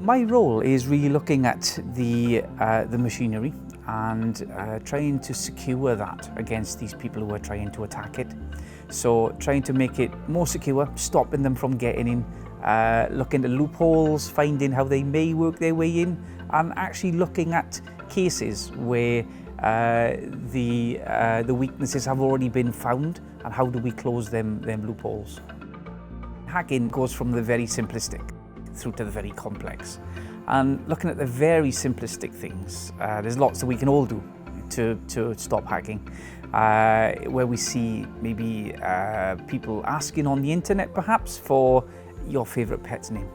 My role is really looking at the machinery and trying to secure that against these people who are trying to attack it. So trying to make it more secure, stopping them from getting in, looking at loopholes, finding how they may work their way in, and actually looking at cases where the weaknesses have already been found, and how do we close them loopholes. Hacking goes from the very simplistic through to the very complex. And looking at the very simplistic things, there's lots that we can all do to stop hacking. Where we see maybe people asking on the internet perhaps for your favourite pet's name,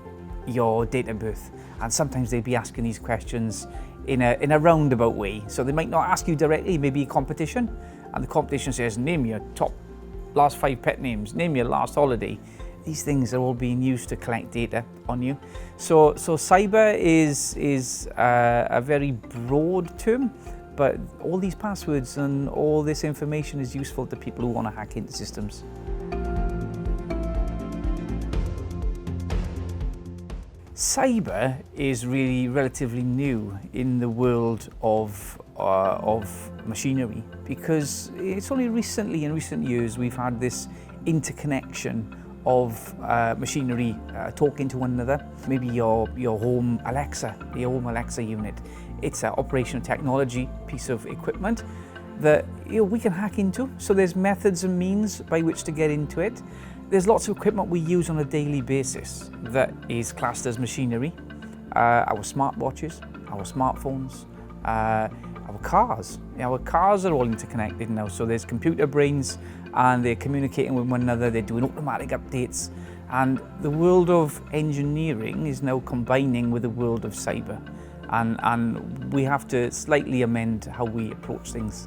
your date of birth, and sometimes they'd be asking these questions in a roundabout way. So they might not ask you directly, maybe a competition, and the competition says, name your top last 5 pet names, name your last holiday. These things are all being used to collect data on you. So cyber is a very broad term, but all these passwords and all this information is useful to people who want to hack into systems. Cyber is really relatively new in the world of machinery, because it's only recently, in recent years, we've had this interconnection of machinery talking to one another. Maybe your home Alexa, your home Alexa unit. It's an operational technology piece of equipment that we can hack into. So there's methods and means by which to get into it. There's lots of equipment we use on a daily basis that is classed as machinery. Our smartwatches, our smartphones, our cars. Our cars are all interconnected now, so there's computer brains and they're communicating with one another, they're doing automatic updates, and the world of engineering is now combining with the world of cyber, and we have to slightly amend how we approach things.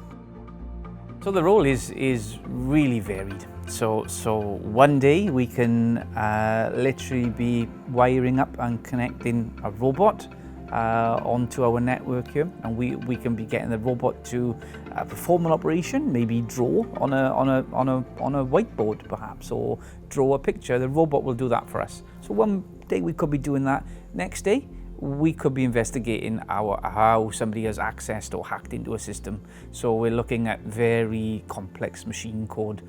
So the role is really varied. So one day we can literally be wiring up and connecting a robot onto our network here, and we can be getting the robot to perform an operation, maybe draw on a whiteboard perhaps, or draw a picture. The robot will do that for us. So one day we could be doing that. Next day we could be investigating how somebody has accessed or hacked into a system. So we're looking at very complex machine code.